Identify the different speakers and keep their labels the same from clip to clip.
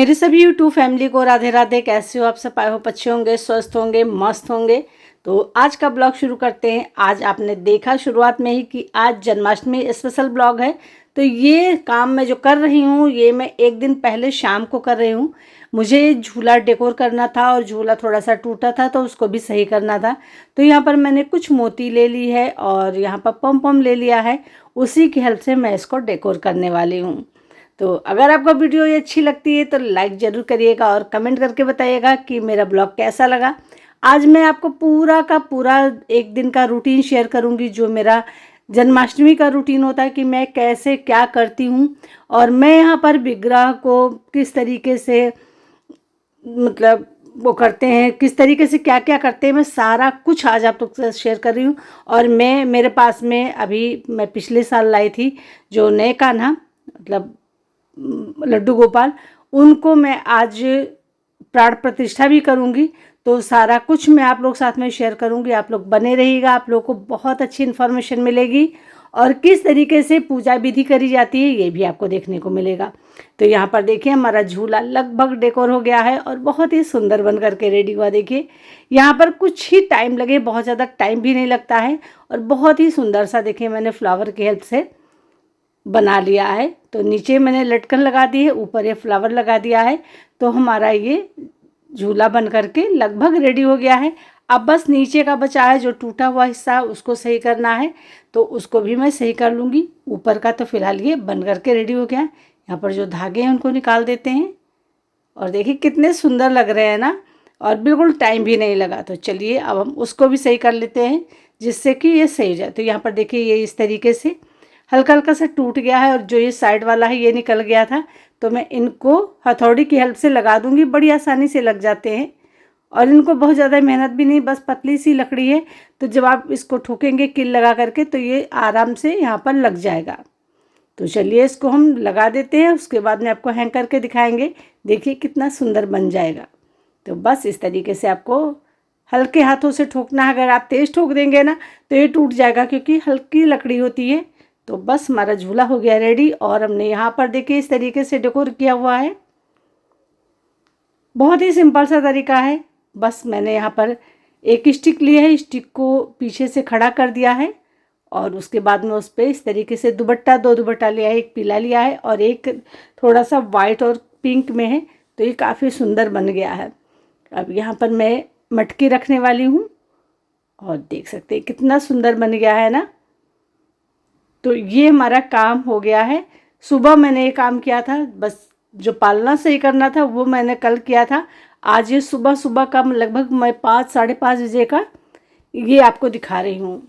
Speaker 1: मेरे सभी YouTube family को राधे राधे। कैसे हो आप सब? आए हो अच्छे होंगे, स्वस्थ होंगे, मस्त होंगे। तो आज का ब्लॉग शुरू करते हैं। आज आपने देखा शुरुआत में ही कि आज जन्माष्टमी स्पेशल ब्लॉग है। तो ये काम मैं जो कर रही हूँ ये मैं एक दिन पहले शाम को कर रही हूँ। मुझे झूला डेकोर करना था और झूला थोड़ा सा टूटा था तो उसको भी सही करना था। तो यहाँ पर मैंने कुछ मोती ले ली है और यहाँ पर पम पम ले लिया है। उसी की हेल्प से मैं इसको डेकोर करने वाली हूँ। तो अगर आपको वीडियो ये अच्छी लगती है तो लाइक ज़रूर करिएगा और कमेंट करके बताइएगा कि मेरा ब्लॉग कैसा लगा। आज मैं आपको पूरा का पूरा एक दिन का रूटीन शेयर करूंगी, जो मेरा जन्माष्टमी का रूटीन होता है कि मैं कैसे क्या करती हूँ और मैं यहाँ पर विग्रह को किस तरीके से मतलब वो करते हैं, किस तरीके से क्या क्या करते हैं, मैं सारा कुछ आज आप लोग से शेयर कर रही हूँ। और मैं मेरे पास में अभी मैं पिछले साल लाई थी जो नए कान्हा मतलब लड्डू गोपाल, उनको मैं आज प्राण प्रतिष्ठा भी करूंगी। तो सारा कुछ मैं आप लोग साथ में शेयर करूंगी। आप लोग बने रहिएगा, आप लोग को बहुत अच्छी इन्फॉर्मेशन मिलेगी और किस तरीके से पूजा विधि करी जाती है ये भी आपको देखने को मिलेगा। तो यहाँ पर देखिए हमारा झूला लगभग डेकोर हो गया है और बहुत ही सुंदर बन करके रेडी हुआ। देखिए यहाँ पर कुछ ही टाइम लगे, बहुत ज़्यादा टाइम भी नहीं लगता है और बहुत ही सुंदर सा देखिए मैंने फ्लावर की हेल्प से बना लिया है। तो नीचे मैंने लटकन लगा दी है, ऊपर ये फ्लावर लगा दिया है। तो हमारा ये झूला बन करके लगभग रेडी हो गया है। अब बस नीचे का बचा है जो टूटा हुआ हिस्सा उसको सही करना है, तो उसको भी मैं सही कर लूँगी। ऊपर का तो फिलहाल ये बन करके रेडी हो गया है। यहाँ पर जो धागे हैं उनको निकाल देते हैं और देखिए कितने सुंदर लग रहे हैं ना, और बिल्कुल टाइम भी नहीं लगा। तो चलिए अब हम उसको भी सही कर लेते हैं जिससे कि ये सही हो जाए। तो यहाँ पर देखिए ये इस तरीके से हल्का हल्का सा टूट गया है और जो ये साइड वाला है ये निकल गया था। तो मैं इनको हथौड़ी की हेल्प से लगा दूंगी, बड़ी आसानी से लग जाते हैं और इनको बहुत ज़्यादा मेहनत भी नहीं, बस पतली सी लकड़ी है। तो जब आप इसको ठोकेंगे किल लगा करके तो ये आराम से यहाँ पर लग जाएगा। तो चलिए इसको हम लगा देते हैं, उसके बाद में आपको हैंग करके दिखाएंगे। देखिए कितना सुंदर बन जाएगा। तो बस इस तरीके से आपको हल्के हाथों से ठोकना है। अगर आप तेज़ ठोक देंगे ना तो ये टूट जाएगा क्योंकि हल्की लकड़ी होती है। तो बस हमारा झूला हो गया रेडी और हमने यहाँ पर देखिए इस तरीके से डेकोर किया हुआ है। बहुत ही सिंपल सा तरीका है। बस मैंने यहाँ पर एक स्टिक लिया है, स्टिक को पीछे से खड़ा कर दिया है और उसके बाद में उस पर इस तरीके से दुपट्टा, दो दुपट्टा लिया है, एक पीला लिया है और एक थोड़ा सा वाइट और पिंक में है। तो ये काफ़ी सुंदर बन गया है। अब यहाँ पर मैं मटकी रखने वाली हूँ और देख सकते हैं कितना सुंदर बन गया है ना। तो ये हमारा काम हो गया है। सुबह मैंने ये काम किया था, बस जो पालना सही करना था वो मैंने कल किया था। आज ये सुबह सुबह का लगभग मैं 5 साढ़े 5 बजे का ये आपको दिखा रही हूँ।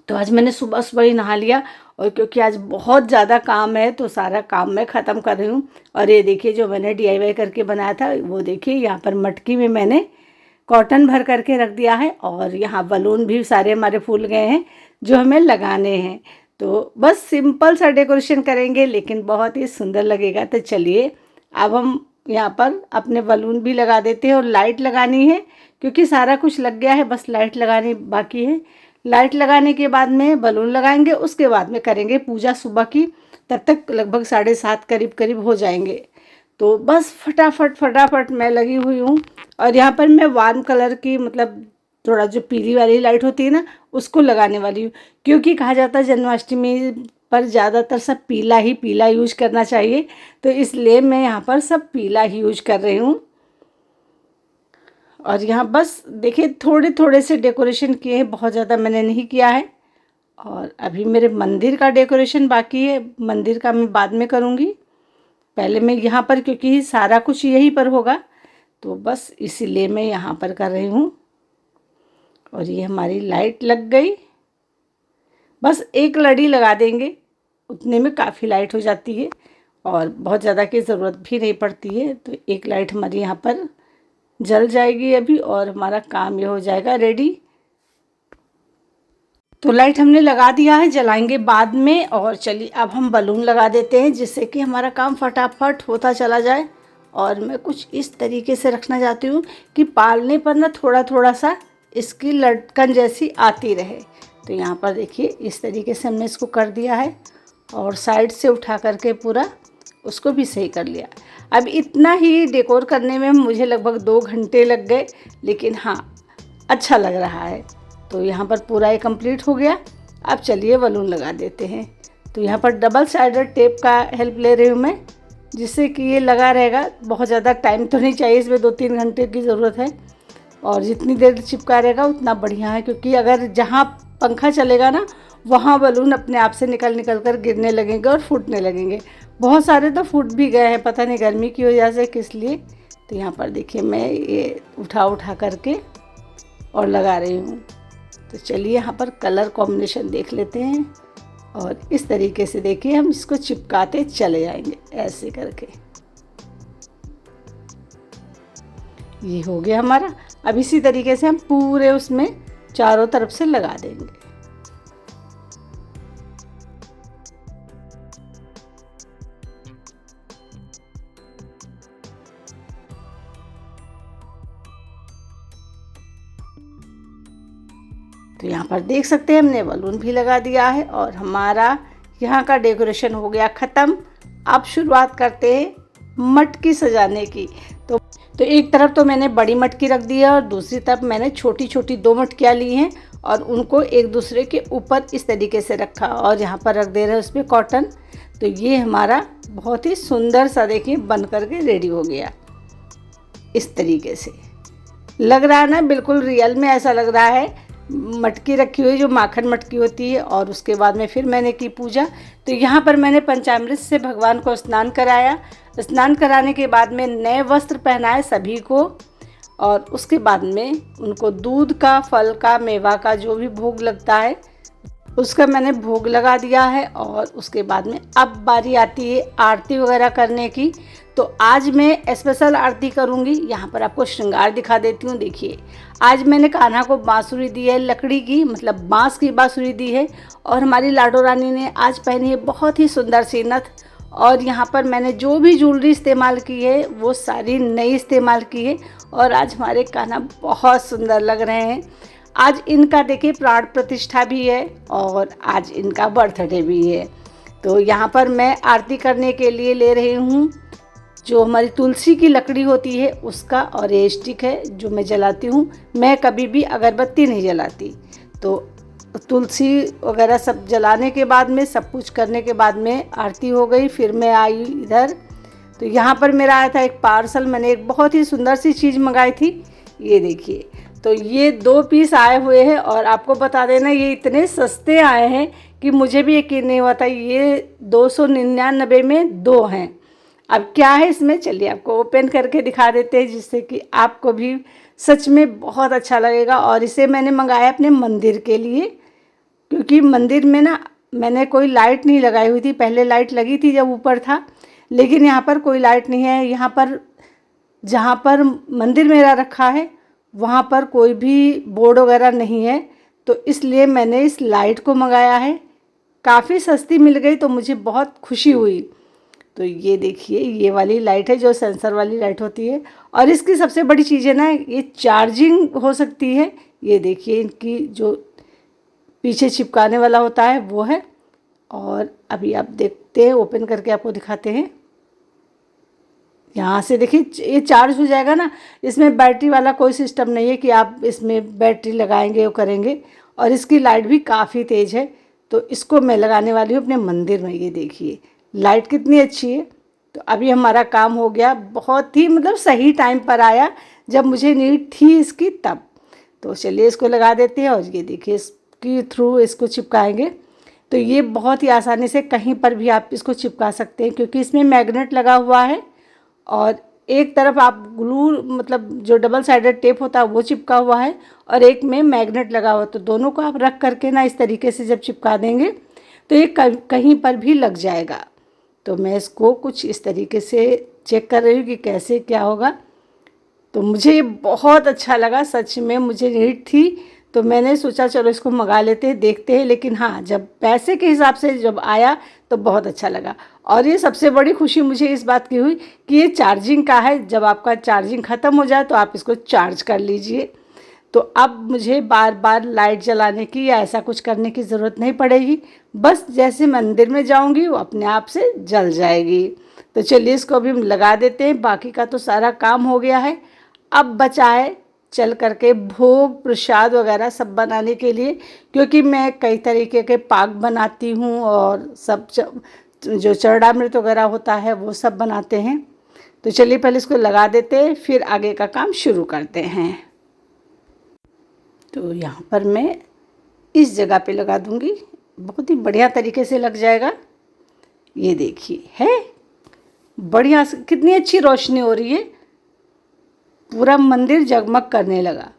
Speaker 1: तो आज मैंने सुबह सुबह ही नहा लिया और क्योंकि आज बहुत ज़्यादा काम है तो सारा काम मैं ख़त्म कर रही हूँ। और ये देखिए जो मैंने DIY करके बनाया था वो देखिए यहाँ पर मटकी में मैंने कॉटन भर करके रख दिया है और यहाँ बलून भी सारे हमारे फूल गए हैं जो हमें लगाने हैं। तो बस सिंपल सा डेकोरेशन करेंगे लेकिन बहुत ही सुंदर लगेगा। तो चलिए अब हम यहाँ पर अपने बलून भी लगा देते हैं और लाइट लगानी है क्योंकि सारा कुछ लग गया है, बस लाइट लगानी बाकी है। लाइट लगाने के बाद में बलून लगाएंगे, उसके बाद में करेंगे पूजा सुबह की। तब तक लगभग 7:30 करीब हो जाएंगे। तो बस फटाफट फटाफट मैं लगी हुई हूँ। और यहाँ पर मैं वार्म कलर की मतलब थोड़ा जो पीली वाली लाइट होती है ना उसको लगाने वाली हूँ, क्योंकि कहा जाता है जन्माष्टमी पर ज़्यादातर सब पीला ही पीला यूज करना चाहिए। तो इसलिए मैं यहाँ पर सब पीला ही यूज कर रही हूँ। और यहाँ बस देखिए थोड़े थोड़े से डेकोरेशन किए हैं, बहुत ज़्यादा मैंने नहीं किया है। और अभी मेरे मंदिर का डेकोरेशन बाकी है, मंदिर का मैं बाद में करूँगी। पहले मैं यहाँ पर क्योंकि सारा कुछ यहीं पर होगा तो बस इसीलिए मैं यहाँ पर कर रही हूँ। और ये हमारी लाइट लग गई, बस एक लड़ी लगा देंगे उतने में काफ़ी लाइट हो जाती है और बहुत ज़्यादा की ज़रूरत भी नहीं पड़ती है। तो एक लाइट हमारी यहाँ पर जल जाएगी अभी और हमारा काम ये हो जाएगा रेडी। तो लाइट हमने लगा दिया है, जलाएंगे बाद में। और चलिए अब हम बलून लगा देते हैं जिससे कि हमारा काम फटाफट होता चला जाए। और मैं कुछ इस तरीके से रखना चाहती हूँ कि पालने पर ना थोड़ा थोड़ा सा इसकी लटकन जैसी आती रहे। तो यहाँ पर देखिए इस तरीके से हमने इसको कर दिया है और साइड से उठा करके पूरा उसको भी सही कर लिया। अब इतना ही डेकोर करने में मुझे लगभग 2 घंटे लग गए, लेकिन हाँ अच्छा लग रहा है। तो यहाँ पर पूरा ये कंप्लीट हो गया। अब चलिए बलून लगा देते हैं। तो यहाँ पर डबल साइडेड टेप का हेल्प ले रही हूँ मैं, जिससे कि ये लगा रहेगा। बहुत ज़्यादा टाइम तो नहीं चाहिए, इसमें 2-3 घंटे की ज़रूरत है, और जितनी देर चिपका रहेगा उतना बढ़िया है, क्योंकि अगर जहाँ पंखा चलेगा ना वहाँ बलून अपने आप से निकल कर गिरने लगेंगे और फूटने लगेंगे। बहुत सारे तो फूट भी गए हैं, पता नहीं गर्मी की वजह से किस लिए। तो यहाँ पर देखिए मैं ये उठा करके और लगा रही हूँ। तो चलिए यहाँ पर कलर कॉम्बिनेशन देख लेते हैं, और इस तरीके से देखिए हम इसको चिपकाते चले जाएंगे ऐसे करके। ये हो गया हमारा। अब इसी तरीके से हम पूरे उसमें चारों तरफ से लगा देंगे। तो यहाँ पर देख सकते हैं हमने बलून भी लगा दिया है, और हमारा यहाँ का डेकोरेशन हो गया ख़त्म। अब शुरुआत करते हैं मटकी सजाने की। तो एक तरफ तो मैंने बड़ी मटकी रख दी है, और दूसरी तरफ मैंने छोटी छोटी 2 मटकियाँ ली हैं और उनको एक दूसरे के ऊपर इस तरीके से रखा, और यहाँ पर रख दे रहे हैं उस पर कॉटन। तो ये हमारा बहुत ही सुंदर सा देखिए बन करके रेडी हो गया। इस तरीके से लग रहा है ना, बिल्कुल रियल में ऐसा लग रहा है। मटकी रखी हुई जो माखन मटकी होती है, और उसके बाद में फिर मैंने की पूजा। तो यहाँ पर मैंने पंचामृत से भगवान को स्नान कराया। स्नान कराने के बाद में नए वस्त्र पहनाए सभी को, और उसके बाद में उनको दूध का, फल का, मेवा का जो भी भोग लगता है उसका मैंने भोग लगा दिया है। और उसके बाद में अब बारी आती है आरती वगैरह करने की। तो आज मैं स्पेशल आरती करूंगी। यहाँ पर आपको श्रृंगार दिखा देती हूँ। देखिए आज मैंने कान्हा को बांसुरी दी है, लकड़ी की, मतलब बांस की बांसुरी दी है। और हमारी लाडो रानी ने आज पहनी है बहुत ही सुंदर सी नथ। और यहाँ पर मैंने जो भी ज्वेलरी इस्तेमाल की है वो सारी नई इस्तेमाल की है, और आज हमारे कान्हा बहुत सुंदर लग रहे हैं। आज इनका देखिए प्राण प्रतिष्ठा भी है, और आज इनका बर्थडे भी है। तो यहाँ पर मैं आरती करने के लिए ले रही हूँ जो हमारी तुलसी की लकड़ी होती है उसका, और ये स्टिक है जो मैं जलाती हूँ। मैं कभी भी अगरबत्ती नहीं जलाती। तो तुलसी वगैरह सब जलाने के बाद में, सब कुछ करने के बाद में आरती हो गई। फिर मैं आई इधर। तो यहाँ पर मेरा आया था एक पार्सल। मैंने एक बहुत ही सुंदर सी चीज़ मंगाई थी, ये देखिए। तो ये 2 पीस आए हुए हैं, और आपको बता देना ये इतने सस्ते आए हैं कि मुझे भी यकीन नहीं हुआ था। ये 299 में 2 हैं। अब क्या है इसमें, चलिए आपको ओपन करके दिखा देते हैं, जिससे कि आपको भी सच में बहुत अच्छा लगेगा। और इसे मैंने मंगाया अपने मंदिर के लिए, क्योंकि मंदिर में ना मैंने कोई लाइट नहीं लगाई हुई थी। पहले लाइट लगी थी जब ऊपर था, लेकिन यहाँ पर कोई लाइट नहीं है। यहाँ पर जहाँ पर मंदिर मेरा रखा है वहाँ पर कोई भी बोर्ड वगैरह नहीं है। तो इसलिए मैंने इस लाइट को मंगाया है। काफ़ी सस्ती मिल गई तो मुझे बहुत खुशी हुई। तो ये देखिए ये वाली लाइट है जो सेंसर वाली लाइट होती है, और इसकी सबसे बड़ी चीज़ है ना, ये चार्जिंग हो सकती है। ये देखिए इनकी जो पीछे चिपकाने वाला होता है वो है। और अभी आप देखते हैं, ओपन करके आपको दिखाते हैं। यहाँ से देखिए ये चार्ज हो जाएगा ना। इसमें बैटरी वाला कोई सिस्टम नहीं है कि आप इसमें बैटरी लगाएंगे वो करेंगे। और इसकी लाइट भी काफ़ी तेज़ है। तो इसको मैं लगाने वाली हूँ अपने मंदिर में। ये देखिए लाइट कितनी अच्छी है। तो अभी हमारा काम हो गया। बहुत ही मतलब सही टाइम पर आया जब मुझे नीड थी इसकी तब। तो चलिए इसको लगा देते हैं, और ये देखिए इसकी थ्रू इसको चिपकाएंगे। तो ये बहुत ही आसानी से कहीं पर भी आप इसको चिपका सकते हैं, क्योंकि इसमें मैग्नेट लगा हुआ है। और एक तरफ आप ग्लू, मतलब जो डबल साइडेड टेप होता है वो चिपका हुआ है, और एक में मैग्नेट लगा हुआ। तो दोनों को आप रख करके ना इस तरीके से जब चिपका देंगे तो ये कहीं पर भी लग जाएगा। तो मैं इसको कुछ इस तरीके से चेक कर रही हूँ कि कैसे क्या होगा। तो मुझे ये बहुत अच्छा लगा, सच में मुझे नीड थी। तो मैंने सोचा चलो इसको मंगा लेते हैं, देखते हैं। लेकिन हाँ, जब पैसे के हिसाब से जब आया तो बहुत अच्छा लगा। और ये सबसे बड़ी खुशी मुझे इस बात की हुई कि ये चार्जिंग का है। जब आपका चार्जिंग ख़त्म हो जाए तो आप इसको चार्ज कर लीजिए। तो अब मुझे बार बार लाइट जलाने की या ऐसा कुछ करने की ज़रूरत नहीं पड़ेगी, बस जैसे मंदिर में जाऊंगी वो अपने आप से जल जाएगी। तो चलिए इसको अभी हम लगा देते हैं। बाकी का तो सारा काम हो गया है। अब बचा है चल करके भोग प्रसाद वगैरह सब बनाने के लिए, क्योंकि मैं कई तरीके के पाक बनाती हूँ और सब जो चरणामृत वगैरह होता है वो सब बनाते हैं। तो चलिए पहले इसको लगा देते हैं, फिर आगे का काम शुरू करते हैं। तो यहाँ पर मैं इस जगह पे लगा दूँगी, बहुत ही बढ़िया तरीके से लग जाएगा। ये देखिए है बढ़िया, कितनी अच्छी रोशनी हो रही है, पूरा मंदिर जगमग करने लगा।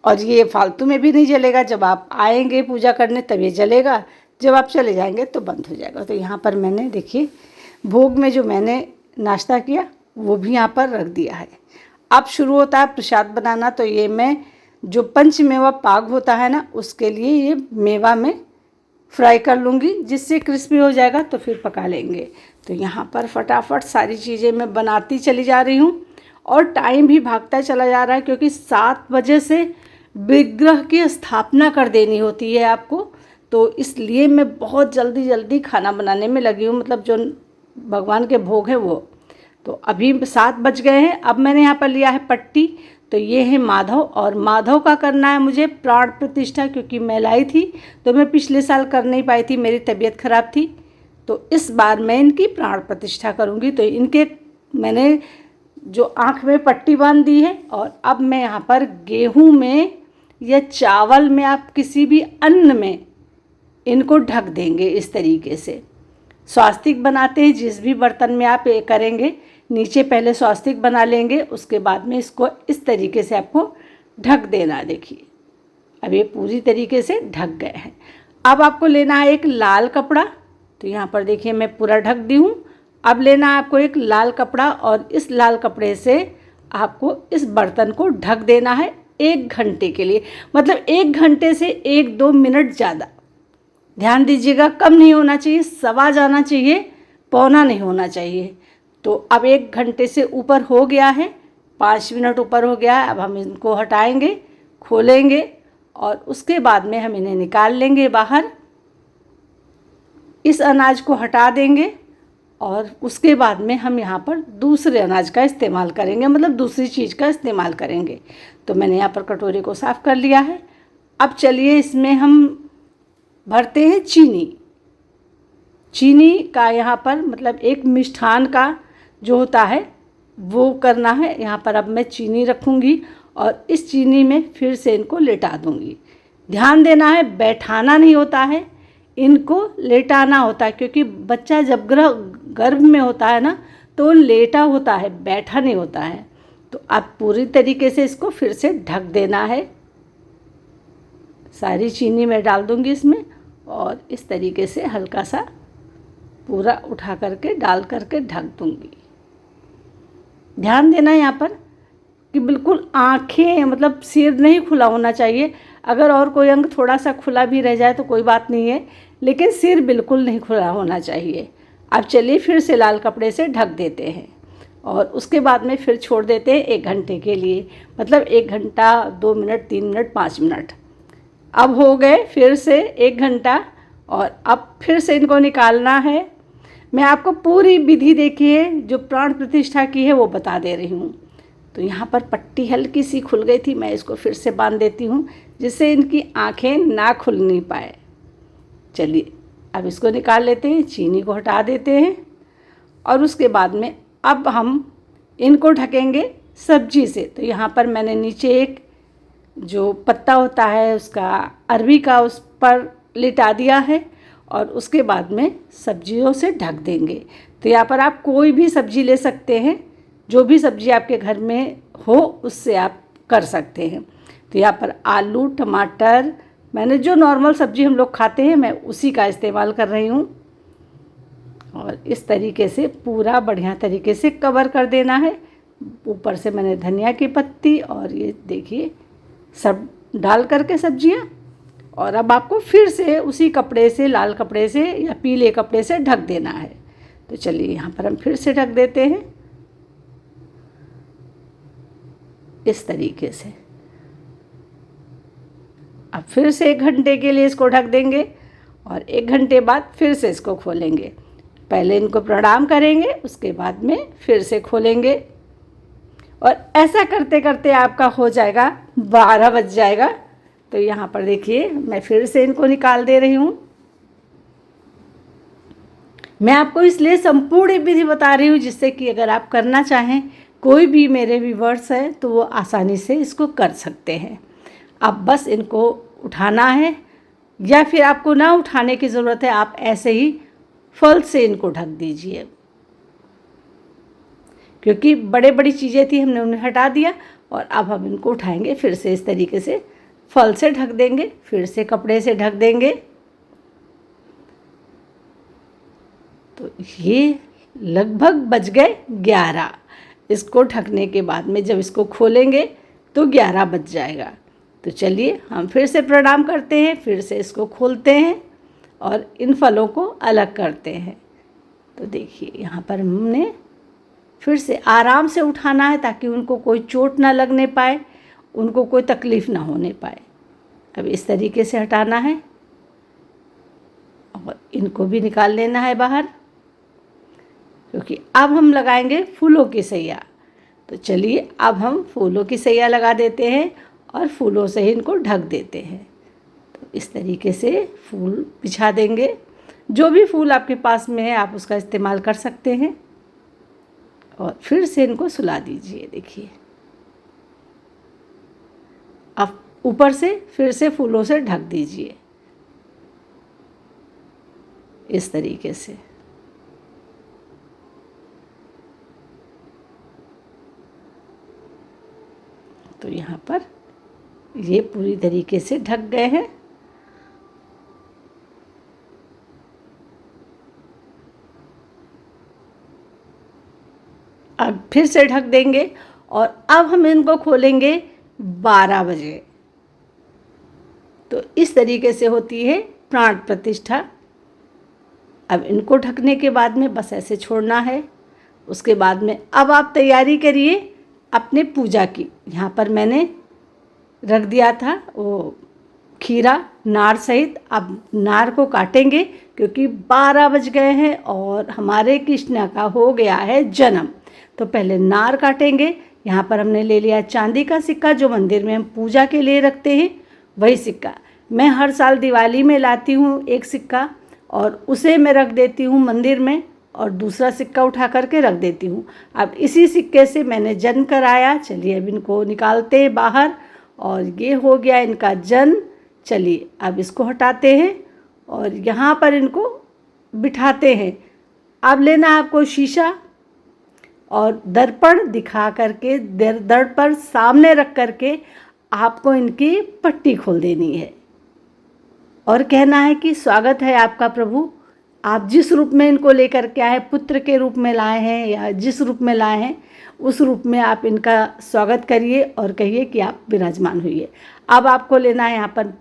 Speaker 1: और ये फालतू में भी नहीं जलेगा, जब आप आएंगे पूजा करने तब ये जलेगा, जब आप चले जाएंगे तो बंद हो जाएगा। तो यहाँ पर मैंने देखिए भोग में जो मैंने नाश्ता किया वो भी यहाँ पर रख दिया है। अब शुरू होता है प्रसाद बनाना। तो ये मैं जो पंचमेवा पाक होता है ना, उसके लिए ये मेवा में फ्राई कर लूँगी, जिससे क्रिस्पी हो जाएगा तो फिर पका लेंगे। तो यहाँ पर फटाफट सारी चीज़ें मैं बनाती चली जा रही हूँ और टाइम भी भागता चला जा रहा है, क्योंकि 7 बजे से विग्रह की स्थापना कर देनी होती है आपको। तो इसलिए मैं बहुत जल्दी जल्दी खाना बनाने में लगी हूँ, मतलब जो भगवान के भोग हैं वो। तो अभी 7 बज गए हैं। अब मैंने यहाँ पर लिया है पट्टी। तो ये है माधव, और माधव का करना है मुझे प्राण प्रतिष्ठा, क्योंकि मैं लाई थी तो मैं पिछले साल कर नहीं पाई थी, मेरी तबीयत खराब थी। तो इस बार मैं इनकी प्राण प्रतिष्ठा करूँगी। तो इनके मैंने जो आँख में पट्टी बांध दी है, और अब मैं यहाँ पर गेहूँ में या चावल में, आप किसी भी अन्न में इनको ढक देंगे इस तरीके से। स्वास्तिक बनाते हैं जिस भी बर्तन में आप ये करेंगे, नीचे पहले स्वास्तिक बना लेंगे, उसके बाद में इसको इस तरीके से आपको ढक देना। देखिए अब ये पूरी तरीके से ढक गए हैं। अब आपको लेना है एक लाल कपड़ा। तो यहाँ पर देखिए मैं पूरा ढक दी हूँ। अब लेना है आपको एक लाल कपड़ा, और इस लाल कपड़े से आपको इस बर्तन को ढक देना है 1 घंटे के लिए। मतलब 1 घंटे से 1-2 मिनट ज़्यादा, ध्यान दीजिएगा, कम नहीं होना चाहिए, सवा जाना चाहिए, पौना नहीं होना चाहिए। तो अब 1 घंटे से ऊपर हो गया है, 5 मिनट ऊपर हो गया है। अब हम इनको हटाएंगे, खोलेंगे, और उसके बाद में हम इन्हें निकाल लेंगे बाहर। इस अनाज को हटा देंगे, और उसके बाद में हम यहाँ पर दूसरे अनाज का इस्तेमाल करेंगे, मतलब दूसरी चीज़ का इस्तेमाल करेंगे। तो मैंने यहाँ पर कटोरे को साफ़ कर लिया है। अब चलिए इसमें हम भरते हैं चीनी। चीनी का यहाँ पर मतलब एक मिष्ठान का जो होता है वो करना है। यहाँ पर अब मैं चीनी रखूँगी, और इस चीनी में फिर से इनको लेटा दूँगी। ध्यान देना है, बैठाना नहीं होता है, इनको लेटाना होता है, क्योंकि बच्चा जब गर्भ में होता है ना तो लेटा होता है, बैठा नहीं होता है। तो आप पूरी तरीके से इसको फिर से ढक देना है। सारी चीनी मैं डाल दूँगी इसमें, और इस तरीके से हल्का सा पूरा उठा करके डाल करके ढक दूँगी। ध्यान देना यहाँ पर कि बिल्कुल आँखें, मतलब सिर नहीं खुला होना चाहिए। अगर और कोई अंग थोड़ा सा खुला भी रह जाए तो कोई बात नहीं है, लेकिन सिर बिल्कुल नहीं खुला होना चाहिए। अब चलिए फिर से लाल कपड़े से ढक देते हैं, और उसके बाद में फिर छोड़ देते हैं 1 घंटे के लिए। मतलब 1 घंटा, 2 मिनट, 3 मिनट, 5 मिनट। अब हो गए फिर से 1 घंटा, और अब फिर से इनको निकालना है। मैं आपको पूरी विधि देखिए जो प्राण प्रतिष्ठा की है वो बता दे रही हूँ। तो यहाँ पर पट्टी हल्की सी खुल गई थी, मैं इसको फिर से बांध देती हूँ, जिससे इनकी आँखें ना खुल नहीं पाए। चलिए अब इसको निकाल लेते हैं, चीनी को हटा देते हैं, और उसके बाद में अब हम इनको ढकेंगे सब्जी से। तो यहाँ पर मैंने नीचे एक जो पत्ता होता है उसका, अरबी का, उस पर लिटा दिया है, और उसके बाद में सब्जियों से ढक देंगे। तो यहाँ पर आप कोई भी सब्जी ले सकते हैं, जो भी सब्जी आपके घर में हो उससे आप कर सकते हैं। तो यहाँ पर आलू, टमाटर, मैंने जो नॉर्मल सब्जी हम लोग खाते हैं मैं उसी का इस्तेमाल कर रही हूँ। और इस तरीके से पूरा बढ़िया तरीके से कवर कर देना है। ऊपर से मैंने धनिया की पत्ती, और ये देखिए सब डाल करके सब्जियाँ। और अब आपको फिर से उसी कपड़े से, लाल कपड़े से या पीले कपड़े से ढक देना है। तो चलिए यहाँ पर हम फिर से ढक देते हैं इस तरीके से। फिर से 1 घंटे के लिए इसको ढक देंगे और 1 घंटे बाद फिर से इसको खोलेंगे। पहले इनको प्रणाम करेंगे, उसके बाद में फिर से खोलेंगे और ऐसा करते करते आपका हो जाएगा 12 बज जाएगा। तो यहाँ पर देखिए मैं फिर से इनको निकाल दे रही हूँ। मैं आपको इसलिए संपूर्ण विधि बता रही हूँ जिससे कि अगर आप करना चाहें, कोई भी मेरे व्यूअर्स हैं तो वो आसानी से इसको कर सकते हैं। अब बस इनको उठाना है या फिर आपको ना उठाने की ज़रूरत है, आप ऐसे ही फल से इनको ढक दीजिए, क्योंकि बड़े बड़ी चीज़ें थी हमने उन्हें हटा दिया और अब हम इनको उठाएंगे। फिर से इस तरीके से फल से ढक देंगे, फिर से कपड़े से ढक देंगे। तो ये लगभग बज गए 11। इसको ढकने के बाद में जब इसको खोलेंगे तो 11 बज जाएगा। तो चलिए हम फिर से प्रणाम करते हैं, फिर से इसको खोलते हैं और इन फलों को अलग करते हैं। तो देखिए यहाँ पर हमने फिर से आराम से उठाना है ताकि उनको कोई चोट ना लगने पाए, उनको कोई तकलीफ़ ना होने पाए। अब इस तरीके से हटाना है और इनको भी निकाल लेना है बाहर, क्योंकि अब हम लगाएंगे फूलों की सैया। तो चलिए अब हम फूलों की सैया लगा देते हैं और फूलों से ही इनको ढक देते हैं। तो इस तरीके से फूल बिछा देंगे। जो भी फूल आपके पास में है आप उसका इस्तेमाल कर सकते हैं और फिर से इनको सुला दीजिए। देखिए अब ऊपर से फिर से फूलों से ढक दीजिए इस तरीके से। तो यहाँ पर ये पूरी तरीके से ढक गए हैं। अब फिर से ढक देंगे और अब हम इनको खोलेंगे 12 बजे। तो इस तरीके से होती है प्राण प्रतिष्ठा। अब इनको ढकने के बाद में बस ऐसे छोड़ना है। उसके बाद में अब आप तैयारी करिए अपने पूजा की। यहाँ पर मैंने रख दिया था वो खीरा नार सहित। अब नार को काटेंगे क्योंकि 12 बज गए हैं और हमारे कृष्णा का हो गया है जन्म। तो पहले नार काटेंगे। यहाँ पर हमने ले लिया चांदी का सिक्का, जो मंदिर में हम पूजा के लिए रखते हैं, वही सिक्का। मैं हर साल दिवाली में लाती हूँ एक सिक्का और उसे मैं रख देती हूँ मंदिर में और दूसरा सिक्का उठा करके रख देती हूँ। अब इसी सिक्के से मैंने जन्म कराया। चलिए अब इनको निकालते हैं बाहर और ये हो गया इनका जन्म। चलिए अब इसको हटाते हैं और यहाँ पर इनको बिठाते हैं। अब लेना है आपको शीशा और दर्पण दिखा करके दर्पण सामने रख करके आपको इनकी पट्टी खोल देनी है और कहना है कि स्वागत है आपका प्रभु। आप जिस रूप में इनको लेकर के आए, पुत्र के रूप में लाए हैं या जिस रूप में लाए हैं, उस रूप में आप इनका स्वागत करिए और कहिए कि आप विराजमान हुइए। अब आपको लेना है यहाँ पर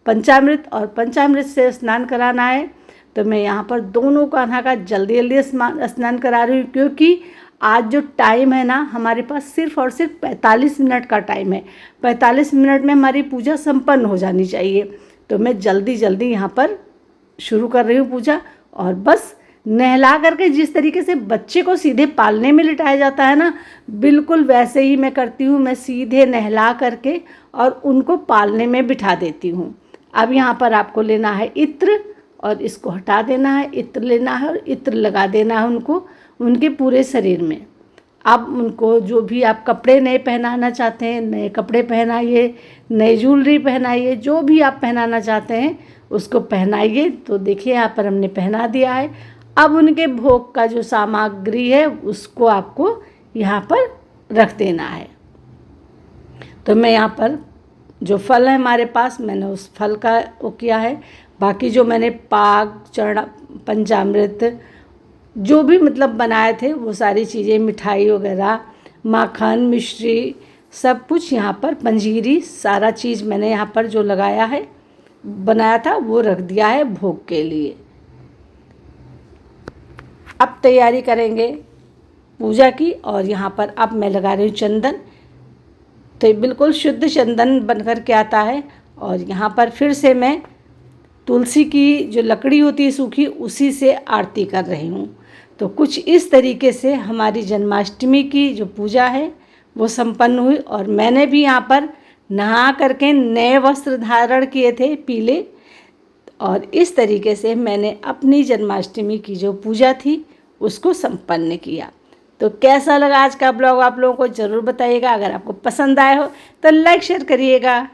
Speaker 1: पंचामृत और पंचामृत से स्नान कराना है। तो मैं यहाँ पर दोनों कान्हा का जल्दी जल्दी स्नान करा रही हूँ, क्योंकि आज जो टाइम है ना हमारे पास सिर्फ और सिर्फ 45 मिनट का टाइम है। 45 मिनट में हमारी पूजा संपन्न हो जानी चाहिए। तो मैं जल्दी जल्दी यहाँ पर शुरू कर रही हूँ पूजा। और बस नहला करके जिस तरीके से बच्चे को सीधे पालने में लिटाया जाता है ना, बिल्कुल वैसे ही मैं करती हूँ। मैं सीधे नहला करके और उनको पालने में बिठा देती हूँ। अब यहाँ पर आपको लेना है इत्र और इसको हटा देना है। इत्र लेना है और इत्र लगा देना है उनको, उनके पूरे शरीर में। अब उनको जो भी आप कपड़े नए पहनाना चाहते हैं, नए कपड़े पहनाइए, नई ज्वेलरी पहनाइए, जो भी आप पहनाना चाहते हैं उसको पहनाइए। तो देखिए यहाँ पर हमने पहना दिया है। अब उनके भोग का जो सामग्री है उसको आपको यहाँ पर रख देना है। तो मैं यहाँ पर जो फल है हमारे पास, मैंने उस फल का वो किया है। बाकी जो मैंने पाग चढ़ा, पंचामृत जो भी मतलब बनाए थे वो सारी चीज़ें, मिठाई वगैरह, माखन, मिश्री, सब कुछ यहाँ पर, पंजीरी, सारा चीज़ मैंने यहाँ पर जो लगाया है, बनाया था, वो रख दिया है भोग के लिए। अब तैयारी करेंगे पूजा की। और यहाँ पर अब मैं लगा रही हूँ चंदन। तो बिल्कुल शुद्ध चंदन बन कर के आता है और यहाँ पर फिर से मैं तुलसी की जो लकड़ी होती है सूखी, उसी से आरती कर रही हूँ। तो कुछ इस तरीके से हमारी जन्माष्टमी की जो पूजा है वो संपन्न हुई। और मैंने भी यहाँ पर नहा करके नए वस्त्र धारण किए थे पीले, और इस तरीके से मैंने अपनी जन्माष्टमी की जो पूजा थी उसको संपन्न किया। तो कैसा लगा आज का ब्लॉग आप लोगों को ज़रूर बताइएगा। अगर आपको पसंद आया हो तो लाइक शेयर करिएगा।